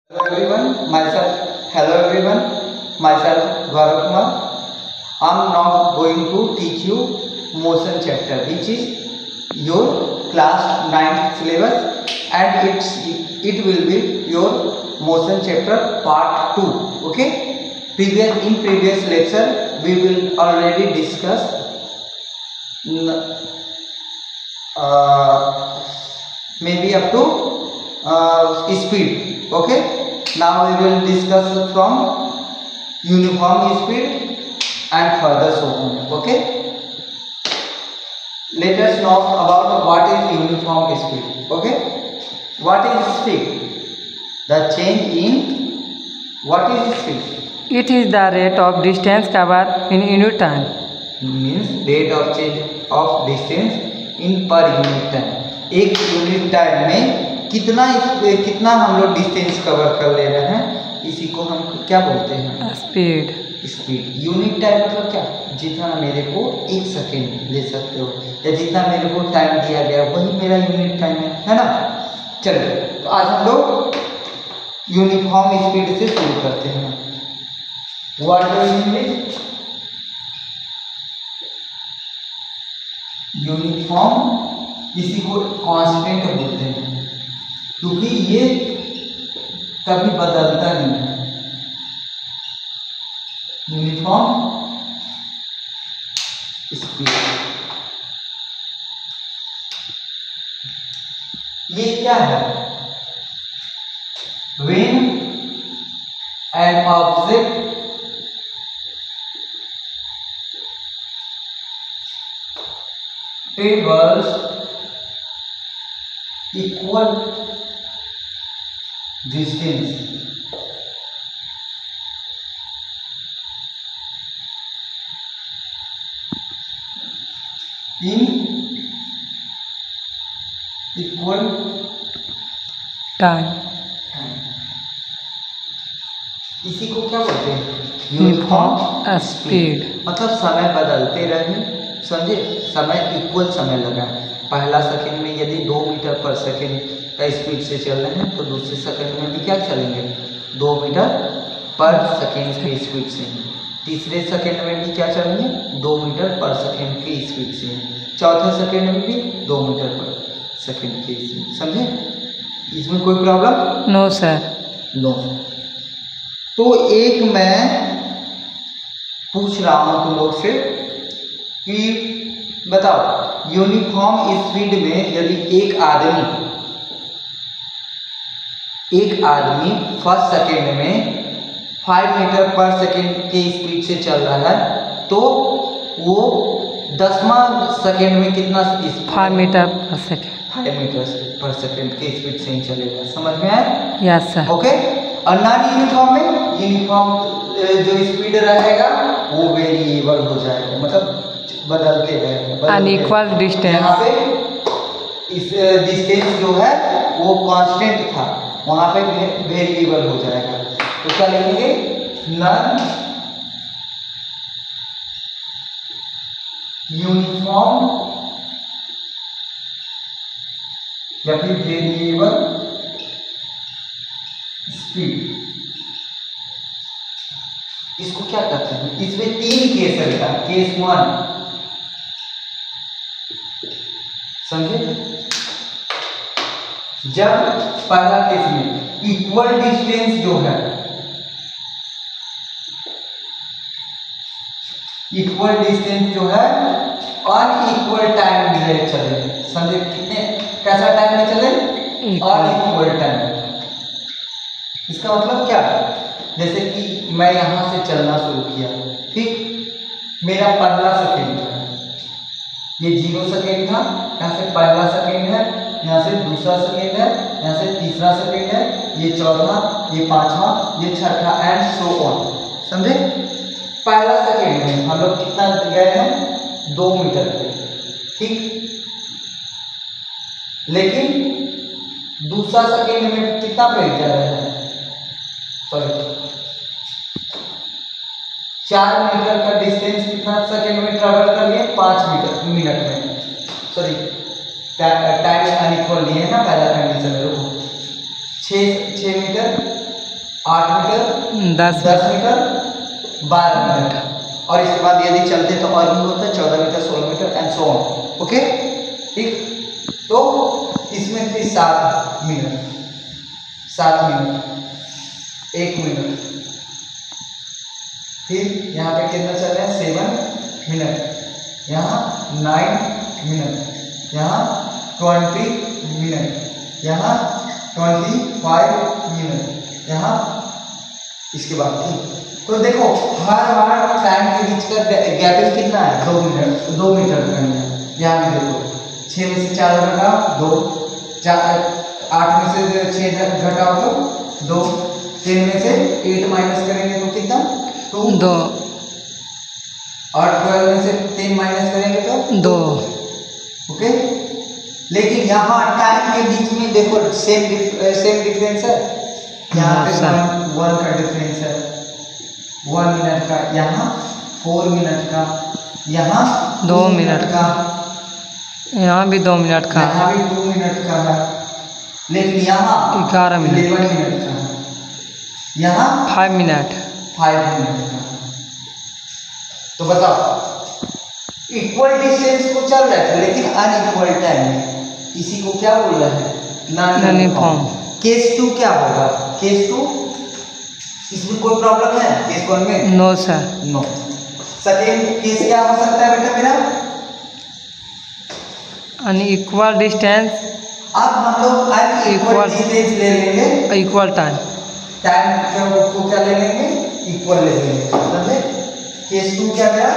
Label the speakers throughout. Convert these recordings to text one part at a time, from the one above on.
Speaker 1: Hello everyone, myself Gaurav Kumar. I am now going to teach you motion chapter, which is your class 9th syllabus, and it will be your motion chapter part 2. Okay, previous lecture we will already discuss maybe up to speed. Okay, now we will discuss from uniform speed and further so on. Okay, let us know about what is uniform speed. Okay, what is speed? The change in what is speed?
Speaker 2: It is the rate of distance covered in unit time.
Speaker 1: Means rate of change of distance in per unit time. एक unit time में कितना हम लोग distance cover कर ले रहे हैं, इसी को हम क्या बोलते हैं?
Speaker 2: स्पीड.
Speaker 1: यूनिट टाइम मतलब क्या? जितना मेरे को 1 सेकेंड ले सकते हो या जितना मेरे को टाइम दिया गया वही मेरा यूनिट टाइम है ना। चलिए, तो आज हम लोग यूनिफॉर्म स्पीड से शुरू करते हैं। What do you mean? Uniform इसी को कांस्टेंट बोलते हैं क्योंकि ये कभी बदलता नहीं है। यूनिफॉर्म स्पीड ये क्या है? When an object travels equal distance in equal
Speaker 2: time.
Speaker 1: इसी को क्या बोलते हैं?
Speaker 2: Uniform speed.
Speaker 1: मतलब समय बदलते रहे, समझे? समय इक्वल समय लगा। पहला सेकंड में यदि 2 मीटर पर सेकंड का स्पीड से चल रहे हैं तो दूसरे सेकंड में भी क्या चलेंगे? 2 मीटर पर सेकंड की स्पीड से। तीसरे सेकंड में भी क्या चलेंगे? 2 मीटर पर सेकंड की स्पीड से। चौथे सेकंड में भी 2 मीटर पर सेकंड की स्पीड। समझे? इसमें कोई प्रॉब्लम?
Speaker 2: No sir.
Speaker 1: नो। तो एक मैं पूछ रहा हूँ तुम लोग से कि बताओ, यूनिफॉर्म स्पीड में यदि एक आदमी फर्स्ट सेकेंड में 5 मीटर पर सेकेंड की स्पीड से चल रहा है तो वो 10वां सेकेंड में कितना?
Speaker 2: 5 मीटर पर सेकेंड.
Speaker 1: 5 मीटर पर सेकेंड की स्पीड से ही चलेगा। समझ में आया?
Speaker 2: Yes sir.
Speaker 1: ओके। और नॉन यूनिफॉर्म में यूनिफॉर्म जो स्पीड रहेगा वो वेरिएबल हो जाएगा, मतलब बदलते रहेगा।
Speaker 2: Unequal distance.
Speaker 1: यहाँ पे इस डिस्टेंस जो है वो कांस्टेंट था, वहाँ पे वेरिएबल हो जाएगा। तो क्या लिखेंगे? नॉन यूनिफॉर्म या फिर वेरिएबल स्पीड। इसको क्या कहते हैं? इसमें 3 केस रहेगा। केस 1, समझे? जब पहला केस में इक्वल डिस्टेंस जो है, इक्वल डिस्टेंस जो है अनइक्वल टाइम में चले। समझे? कितने कैसा टाइम में चले? Unequal time. इसका मतलब क्या? जैसे कि मैं यहाँ से चलना शुरू किया, ठीक? मेरा पहला सेकेंड था, ये 0 सेकेंड था, यहाँ से पहला सेकेंड है, यहाँ से दूसरा सेकेंड है, यहाँ से तीसरा सेकेंड है, ये चौथा, ये 5वां, ये छठा एंड सो ऑन। समझे? पहला सेकेंड में हम लोग कितना गए हैं? 2 मीटर पे, ठीक? लेकिन दूसरा सेकेंड में कितना पे जा रहे हैं? सॉरी, 4 मीटर का डिस्टेंस कितना सेकेंड में ट्रेवल कर लिए? 5 मिनट में। सॉरी, टाइम अनइक्वल लिए ना पहला कंडीशन में। 6 मीटर 8 मीटर, 10 मीटर, 12 मीटर, और इसके बाद यदि चलते तो और भी होता है 14 metre, 16 metre and so on. Okay, ठीक। तो इसमें थी 7 मिनट, 1 मिनट, फिर यहाँ पे कितना चल रहा है 7 मिनट, यहाँ 9 मिनट, यहाँ 20 मिनट, यहाँ 25 मिनट, यहाँ इसके बाद ठीक। तो देखो हर टाइम के बीच का गैप कितना है 2 मिनट, 2 मीटर का है। यहाँ भी देखो 6 में से 4 घटाओ 2, 8 में से 6 घटाओ तो 2, 10 में से 8 माइनस करेंगे तो कितना 2, और 12 में से 10 माइनस करेंगे तो 2। ओके, लेकिन यहाँ टाइम के बीच में देखो सेम डिफरेंस है। यहाँ पे 1 का डिफरेंस है, 1 मिनट का, यहाँ 4 मिनट का, यहाँ 2 मिनट का,
Speaker 2: यहाँ भी 2 मिनट का,
Speaker 1: यहाँ भी 2 मिनट का है, लेकिन यहाँ
Speaker 2: 11 मिनट,
Speaker 1: 11 मिनट का है, यहाँ
Speaker 2: 5 मिनट,
Speaker 1: 5 मिनट का। तो बताओ इक्वल डिस्टेंस को चल रहा है लेकिन अनइक्वल टाइम में, इसी को क्या बोल रहा है नॉन यूनिफॉर्म। केस 2 क्या होगा, केस 2 इसमें कोई प्रॉब्लम है केस 1 में?
Speaker 2: No sir,
Speaker 1: no. Second case क्या हो सकता है बेटा मेरा?
Speaker 2: Unequal distance.
Speaker 1: अब हम लोग अनइक्वल डिस्टेंस ले लेंगे,
Speaker 2: इक्वल टाइम
Speaker 1: को क्या ले लेंगे इक्वल ले लेंगे, समझे? केस 2 क्या मेरा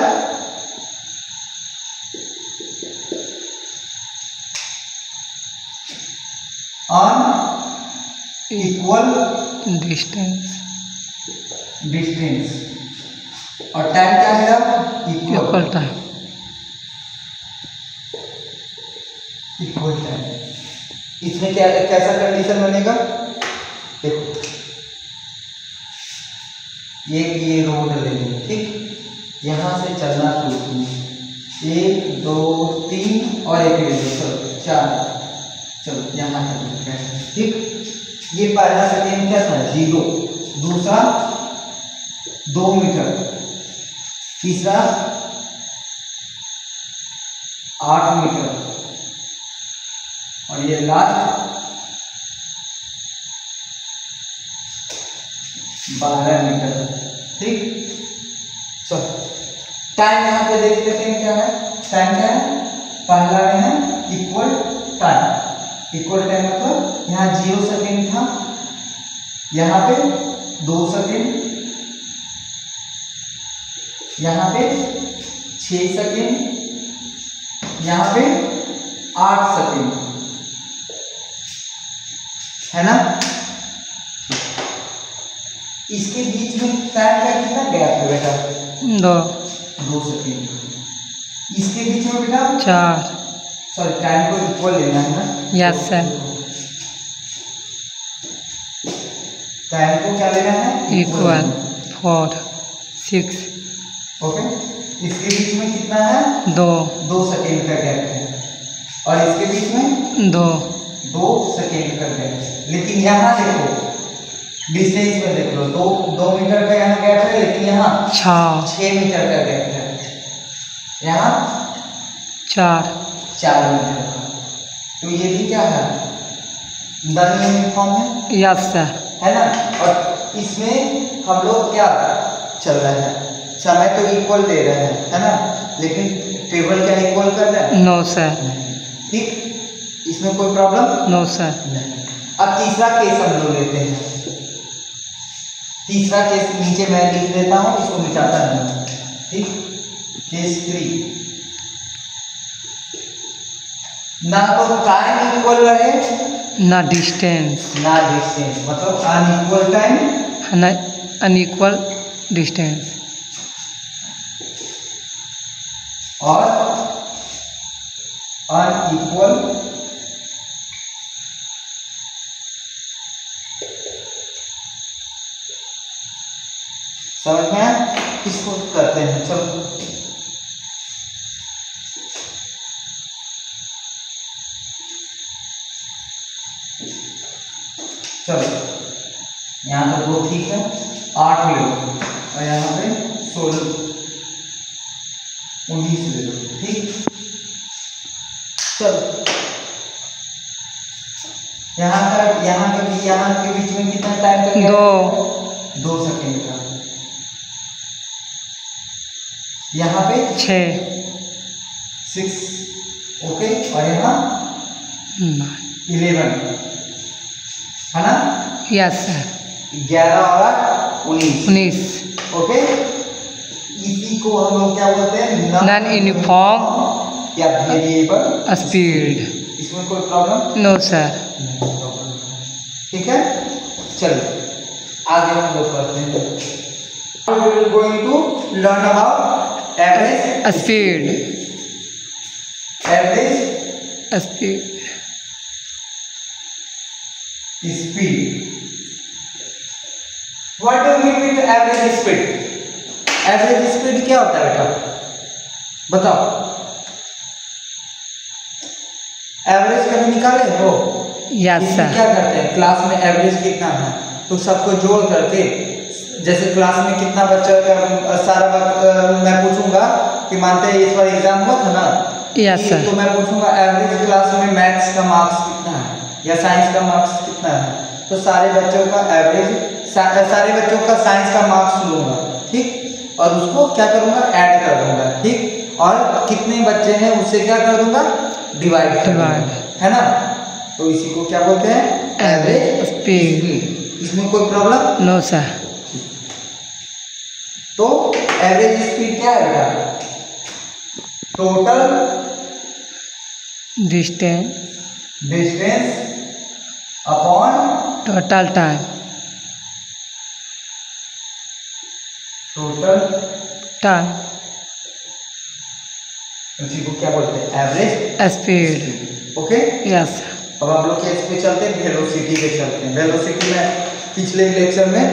Speaker 1: अनइक्वल
Speaker 2: डिस्टेंस,
Speaker 1: और टाइम क्या मेरा
Speaker 2: इक्वल टाइम।
Speaker 1: इक्वल टाइम, इसमें क्या कैसा कंडीशन बनेगा? देखो ये रोड ले लेंगे, ठीक, यहाँ से चलना शुरू कीजिए, 1 2 3 और एक ले लो, चलो 4, चलो यहाँ चलते हैं, ठीक। ये पहला सेकेंड क्या था 0, दूसरा 2 मीटर, तीसरा 8 मीटर, और ये लास्ट 12 मीटर, ठीक। चलो टाइम यहाँ पे देख लेते हैं क्या है, टाइम क्या है, पहला में है इक्वल टाइम। इक्वल टाइम मतलब यहाँ 0 सेकेंड था, यहाँ पे 2 सेकेंड, यहाँ पे 6 सेकेंड, यहाँ पे 8 सेकेंड, है ना? इसके बीच में टाइम का कितना गैप है बेटा? 2 सेकेंड। इसके बीच में बेटा
Speaker 2: 4।
Speaker 1: सॉरी, टाइम को इक्वल लेना है ना?
Speaker 2: यस सर,
Speaker 1: टाइम को क्या लेना है
Speaker 2: इक्वल 4 6।
Speaker 1: ओके, इसके बीच में कितना है
Speaker 2: 2
Speaker 1: सेकेंड का गैप है, और इसके बीच में 2 सेकेंड का गैप है। लेकिन यहाँ देखो डिस्टेंस में देख लो, 2 मीटर का यहाँ गैप है, लेकिन यहाँ 6 मीटर का गैप है, यहाँ 4 मीटर का। तो ये भी क्या है नॉन यूनिफॉर्म है।
Speaker 2: यस सर,
Speaker 1: है ना? और इसमें हम लोग क्या चल रहा है, समय तो इक्वल दे रहे हैं, है ना, लेकिन टेबल क्या इक्वल कर रहा है?
Speaker 2: नो सर,
Speaker 1: ठीक, इसमें कोई प्रॉब्लम?
Speaker 2: No sir.
Speaker 1: नहीं। अब तीसरा केस हम लोग लेते हैं। तीसरा केस नीचे मैं लिख देता हूँ, इसको मिटाता नहीं, ठीक। केस 3, ना तो टाइम इक्वल रहे
Speaker 2: ना डिस्टेंस,
Speaker 1: मतलब अनइक्वल टाइम,
Speaker 2: अनइक्वल डिस्टेंस,
Speaker 1: और अनइक्वल समझ में? इसको करते हैं, चलो। चलो यहाँ तो पे 2 ठीक है, 8 ले लो और यहाँ पे 16 19 ले लो, ठीक। चलो यहाँ के बीच में कितना टाइम का गैप? 2 सेकेंड का। यहाँ पे 6 ओके, और यहाँ 11 है ना?
Speaker 2: Yes sir.
Speaker 1: 11 और 19 ओके। इसी को हम लोग क्या बोलते हैं?
Speaker 2: नॉन यूनिफॉर्म
Speaker 1: या वेरिएबल
Speaker 2: स्पीड।
Speaker 1: इसमें कोई प्रॉब्लम?
Speaker 2: No sir.
Speaker 1: ठीक है, चलिए आगे हम लोग करते हैं। We will going to learn about average
Speaker 2: speed.
Speaker 1: average
Speaker 2: speed.
Speaker 1: speed. What do you mean with average speed? Average speed क्या होता है बेटा? बताओ। एवरेज कभी निकाले हो?
Speaker 2: Yes sir.
Speaker 1: क्या करते हैं क्लास में एवरेज कितना है तो सबको जोड़ करके, जैसे क्लास में कितना बच्चा सारा वक्त मैं पूछूंगा कि मानते हैं इस बार एग्जाम हुआ था ना,
Speaker 2: यस सर।
Speaker 1: तो मैं पूछूंगा एवरेज क्लास में मैथ्स का मार्क्स कितना है या साइंस का मार्क्स कितना है, तो सारे बच्चों का एवरेज, सारे बच्चों का साइंस का मार्क्स लूंगा, ठीक, और उसको क्या करूंगा? ऐड कर दूंगा, ठीक, और कितने बच्चे हैं उससे क्या कर दूंगा? डिवाइड कर दूंगा, है ना? तो इसी को क्या बोलते हैं? Average speed. इसमें कोई प्रॉब्लम?
Speaker 2: No sir.
Speaker 1: तो एवरेज स्पीड क्या है बेटा? Total distance upon
Speaker 2: total time.
Speaker 1: इसी को क्या बोलते हैं? Average
Speaker 2: speed.
Speaker 1: Okay,
Speaker 2: yes.
Speaker 1: अब आप लोग इस पे चलते हैं, वेलोसिटी पे चलते हैं। वेलोसिटी में पिछले लेक्चर में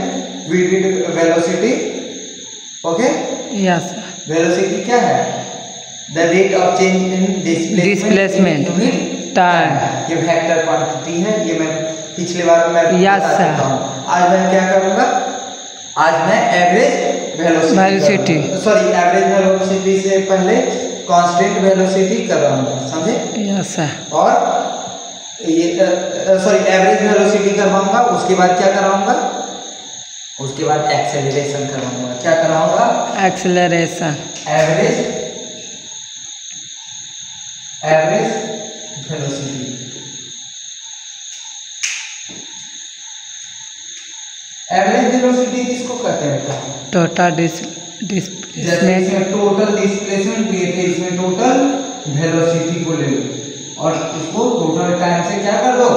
Speaker 1: we did velocity, okay.
Speaker 2: Yes.
Speaker 1: Velocity क्या है? The rate of change in displacement unit time. ये वेक्टर क्वांटिटी है, ये मैं पिछले बार में बता चुका हूँ। आज मैं क्या करूँगा? आज मैं average velocity, sorry average velocity से पहले कांस्टेंट वेलोसिटी कर रहा हूँ, समझे? Yes sir. और ये सॉरी एवरेज वेलोसिटी करवाऊंगा, उसके बाद क्या कराऊंगा? उसके बाद एक्सेलरेशन कराऊंगा। क्या कराऊंगा?
Speaker 2: Acceleration.
Speaker 1: Average velocity. Average velocity किसको कहते हैं? Total displacement. टोटल डिस्प्लेसमेंट लिए थे, इसमें टोटल वेलोसिटी को ले लो और उसको टोटल टाइम से क्या कर दो?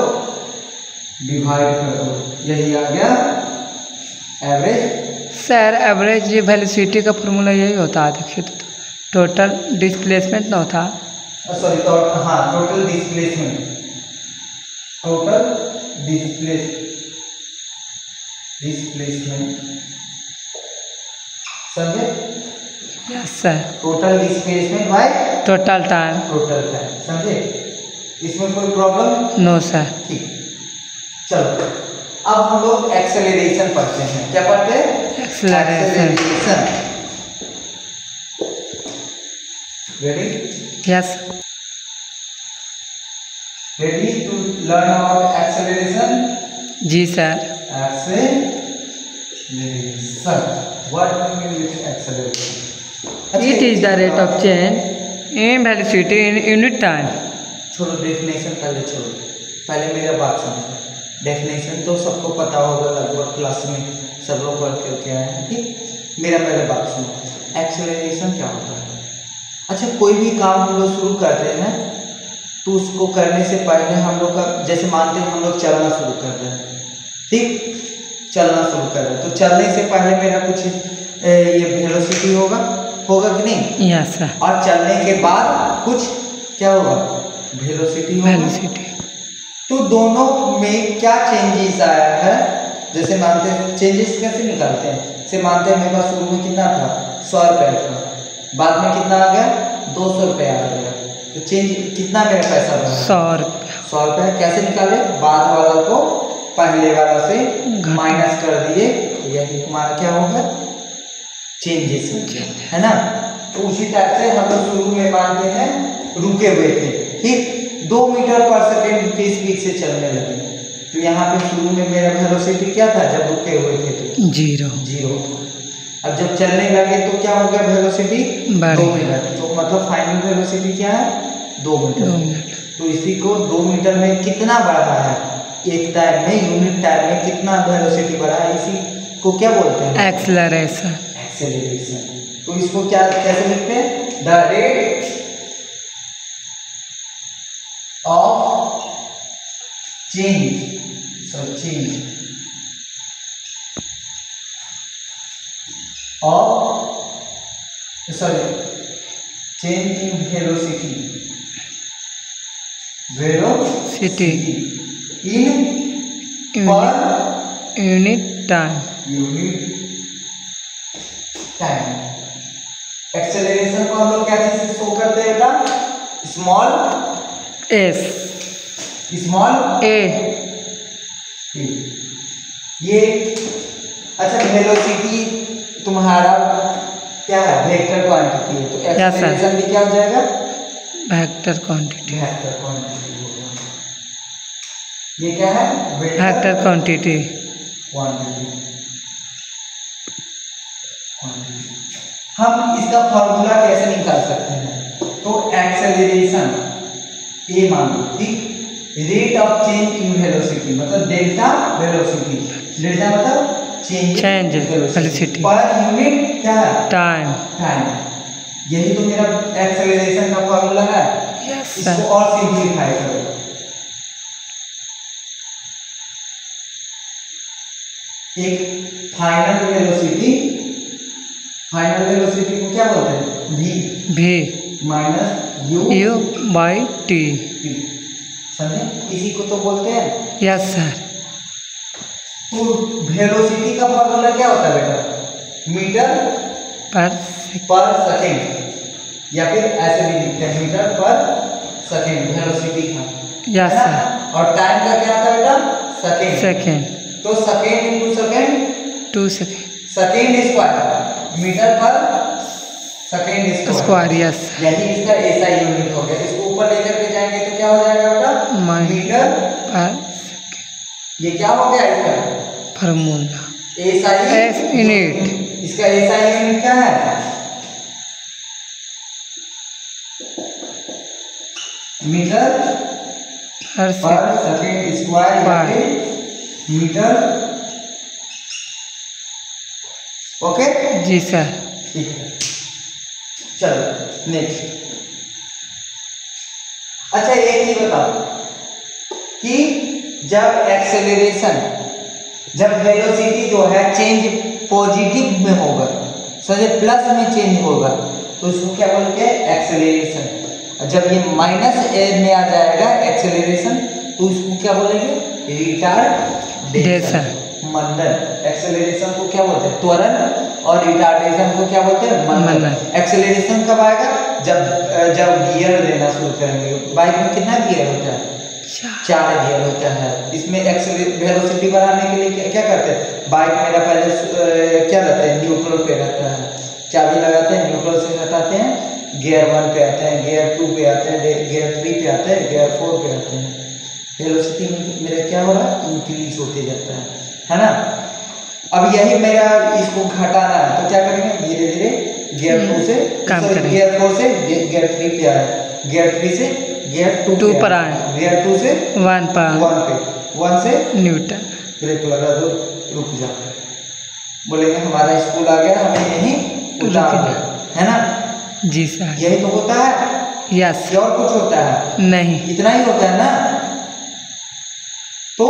Speaker 1: डिवाइड कर दो। यही आ गया एवरेज।
Speaker 2: सर एवरेज वेलोसिटी का फॉर्मूला यही होता है, देखिए तो टोटल डिस्प्लेसमेंट ना होता,
Speaker 1: सॉरी हाँ टोटल डिस्प्लेसमेंट, समझे?
Speaker 2: Yes sir.
Speaker 1: Total displacement by
Speaker 2: total time,
Speaker 1: समझे? इसमें कोई प्रॉब्लम?
Speaker 2: No sir.
Speaker 1: ठीक, चलो अब हम लोग एक्सेलरेशन पढ़ते हैं। क्या पढ़ते हैं? Acceleration. Ready?
Speaker 2: Yes.
Speaker 1: Ready to learn about acceleration?
Speaker 2: जी sir.
Speaker 1: Acceleration, what do you mean with acceleration?
Speaker 2: It is the rate of change in velocity in unit time.
Speaker 1: छोड़ो डेफिनेशन पहले छोड़ो, पहले मेरा बात समझो। डेफिनेशन तो सबको पता होगा, लगभग क्लास में सब लोग पढ़ के आए हैं, ठीक। मेरा पहले बात सुनो, एक्सेलरेशन क्या होता है? अच्छा, कोई भी काम हम लोग शुरू करते हैं तो उसको करने से पहले हम लोग का, जैसे मानते हैं हम लोग चलना शुरू कर रहे हैं, ठीक, चलना शुरू कर रहे हैं, तो चलने से पहले मेरा कुछ ये वेलोसिटी होगा कि नहीं?
Speaker 2: Yes sir.
Speaker 1: और चलने के बाद कुछ क्या होगा? वेलोसिटी होगा। तो दोनों में क्या चेंजेस आया है? जैसे मानते हैं चेंजेस कैसे निकालते हैं? जैसे मानते हैं मेरे पास शुरू में कितना था? 100 रुपये था, बाद में कितना आ गया? 200 रुपये आ गया, तो चेंज कितना मेरा पैसा बना?
Speaker 2: 100 रुपये।
Speaker 1: 100 रुपये कैसे निकाले? बाद वाला को पहले वाला से माइनस कर दिए, यही तुम्हारा क्या होगा, चेंजेस, है ना। तो उसी टाइप से हम लोग शुरू में मानते हैं रुके हुए थे, ठीक, 2 मीटर पर सेकेंड की स्पीड से चलने लगे। तो यहाँ पे शुरू में मेरा वेलोसिटी क्या था जब रुके हुए थे तो 0। अब जब चलने लगे तो क्या हो गया, वेलोसिटी 2 मीटर। तो मतलब फाइनल वेलोसिटी क्या है, 2 मीटर। तो इसी को 2 मीटर में कितना बढ़ा है, एक टाइम में, यूनिट टाइम में कितना वेलोसिटी बढ़ा है, इसी को क्या बोलते हैं,
Speaker 2: एक्सेलरेशन।
Speaker 1: तो इसको क्या कैसे लिखते हैं, the rate of change change in velocity in per
Speaker 2: unit time.
Speaker 1: Acceleration को हम लोग क्या चीज से शो करते हैं बेटा, स्मॉल ए। ये अच्छा, वेलोसिटी तुम्हारा क्या है, वेक्टर क्वांटिटी है, तो एक्सेलरेशन भी क्या हो जाएगा,
Speaker 2: वेक्टर क्वांटिटी।
Speaker 1: ये क्या है,
Speaker 2: वेक्टर क्वांटिटी।
Speaker 1: हम इसका फॉर्मूला कैसे निकाल सकते हैं, तो एक्सेलरेशन ए मान लो, ठीक, rate of change in velocity मतलब डेल्टा वेलोसिटी, डेल्टा मतलब चेंज वेलोसिटी पर यूनिट क्या है, टाइम। यही तो मेरा एक्सेलरेशन का फॉर्मूला है। इसको और सिंपलीफाई करो, एक फाइनल वेलोसिटी को क्या बोलते हैं, v minus u
Speaker 2: by T,
Speaker 1: समझे, इसी को तो बोलते हैं।
Speaker 2: Yes sir.
Speaker 1: तो वेलोसिटी का फॉर्मूला क्या होता है बेटा, मीटर पर सेकेंड, या फिर ऐसे भी लिखते हैं मीटर पर सेकेंड वेलोसिटी का।
Speaker 2: Yes sir.
Speaker 1: और टाइम का क्या था बेटा, सेकेंड। तो second into second
Speaker 2: 2 second,
Speaker 1: second square metre पर सेकेंड
Speaker 2: स्क्वायर। यस,
Speaker 1: यही इसका ऐसा यूनिट हो गया। इसको ऊपर लेकर के जाएंगे तो क्या हो जाएगा बेटा, मीटर
Speaker 2: पर।
Speaker 1: ये क्या हो गया इसका
Speaker 2: फार्मूला,
Speaker 1: एस
Speaker 2: यूनिट।
Speaker 1: इसका ऐसा यूनिट क्या है, मीटर पर सेकेंड स्क्वायर, या फिर मीटर। ओके
Speaker 2: जी सर,
Speaker 1: ठीक है। चलो नेक्स्ट। अच्छा एक चीज बताओ कि जब एक्सेलरेशन, जब वेलोसिटी जो है चेंज पॉजिटिव में होगा, समझे, प्लस में चेंज होगा, तो उसको क्या बोलते हैं, एक्सेलरेशन। और जब ये माइनस ए में आ जाएगा एक्सेलरेशन, तो उसको क्या बोलेंगे, रिटार्डेशन, मंदन। एक्सेलरेशन को क्या बोलते हैं, त्वरण, और रिटार्डेशन को क्या बोलते हैं, मंदन। एक्सेलरेशन कब आएगा, जब गियर देना शुरू करेंगे। बाइक में कितना गियर होता है, 4 गियर होता है। इसमें वेलोसिटी बढ़ाने के लिए क्या करते हैं, बाइक मेरा पहले क्या रहता है, न्यूट्रल पे रहता है, चाबी लगाते हैं, न्यूट्रल से हटाते हैं, गियर 1 पे आते हैं, गियर 2 पे आते हैं, गियर 3 पे आते हैं, गियर 4 पे आते हैं। वेलोसिटी मेरा क्या हो रहा है, इंक्रीज होते जाता है ना। अब यही मेरा इसको घटाना है, तो क्या करेंगे, धीरे धीरे गियर 2 से गियर 4 से गियर 3 पे आए, गियर 3 से गियर 2 पर आए, गियर 2 से 1 पे, 1 से न्यूटन। ब्रेक लगा दो, रुक जा, बोलेंगे हमारा स्कूल आ गया, हमें यहीं उतार दो, है ना।
Speaker 2: जी सर,
Speaker 1: यही तो होता है।
Speaker 2: यस,
Speaker 1: और कुछ होता है
Speaker 2: नहीं,
Speaker 1: इतना ही होता है ना। तो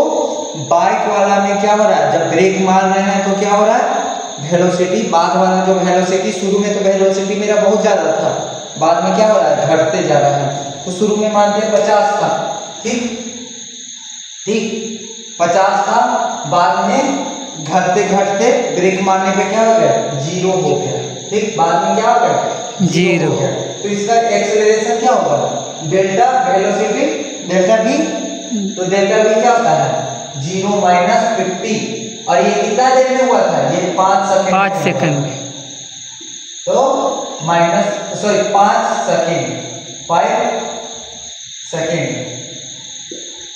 Speaker 1: बाइक वाला में क्या हो रहा है, जब ब्रेक मार रहे हैं तो क्या हो रहा है, वेलोसिटी, बाद वाला जो वेलोसिटी, शुरू में तो वेलोसिटी मेरा बहुत ज़्यादा था, बाद में क्या हो रहा है, घटते जा रहा है। तो शुरू में मानते हैं 50 था, ठीक 50 था, बाद में घटते घटते ब्रेक मारने पे क्या हो गया, 0 हो गया, ठीक, बाद में क्या हो गया, 0 हो गया। तो इसका एक्सेलरेशन क्या होगा, डेल्टा वेलोसिटी, डेल्टा v, तो डेल्टा v क्या होता है, 0 माइनस 50, और ये कितना देर में हुआ था? ये 5 सेकंड
Speaker 2: 5 सेकंड में।
Speaker 1: तो माइनस 5 सेकंड 5 सेकंड,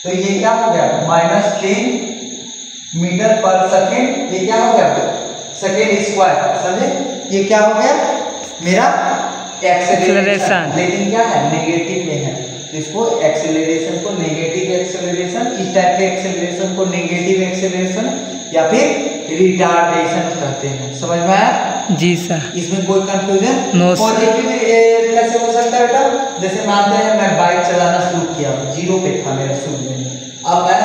Speaker 1: तो ये क्या हो गया? -10 मीटर पर सेकंड। ये क्या हो गया? Second square. समझे? ये क्या हो गया? मेरा एक्सेलरेशन, लेकिन क्या है? नेगेटिव में है। तो इसको एक्सेलरेशन को नेगेटिव एक्सेलरेशन, इस टाइप के एक्सेलरेशन को नेगेटिव एक्सेलरेशन या फिर रिटार्डेशन कहते हैं। समझ में आया?
Speaker 2: जी सर।
Speaker 1: इसमें कोई कंफ्यूजन?
Speaker 2: No sir.
Speaker 1: पॉजिटिव कैसे हो सकता है बेटा? जैसे मानते हैं मैं बाइक चलाना शुरू किया, 0 पे था मेरा शुरू में, अब मैं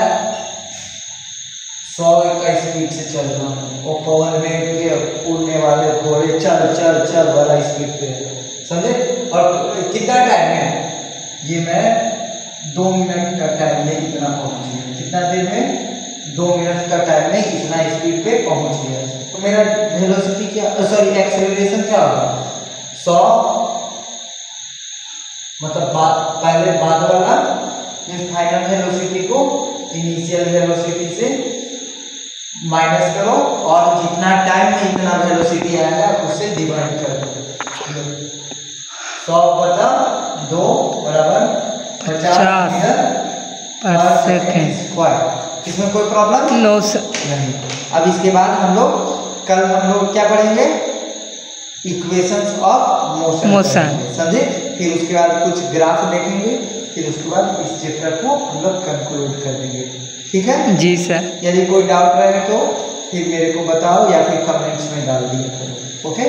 Speaker 1: 100 का स्पीड से चल रहा हूँ, वो पवन में के उड़ने वाले घोड़े चल चल चल वाला स्पीड पे है। समझे? और कितना टाइम है? ये मैं 2 मिनट का टाइम में इतना पहुंच गया। कितना देर में? 2 मिनट का टाइम में इतना स्पीड पे पहुंच गया। तो मेरा वेलोसिटी क्या, सॉरी एक्सेलरेशन क्या होगा? 100 मतलब पहले बाद वाला फाइनल वेलोसिटी को इनिशियल वेलोसिटी से माइनस करो, और जितना टाइम में इतना वेलोसिटी आएगा उससे डिवाइड कर दो। 100/2 बराबर 50 मीटर पर सेकंड स्क्वायर। इसमें कोई प्रॉब्लम?
Speaker 2: No sir.
Speaker 1: नहीं। अब इसके बाद कल हम लोग क्या पढ़ेंगे? Equations of motion. समझे? फिर उसके बाद कुछ ग्राफ देखेंगे, फिर उसके बाद इस चैप्टर को हम लोग कंक्लूड कर देंगे। ठीक है?
Speaker 2: जी सर।
Speaker 1: यदि कोई डाउट रहे तो फिर मेरे को बताओ या फिर कमेंट्स में डाल दिया करो। ओके?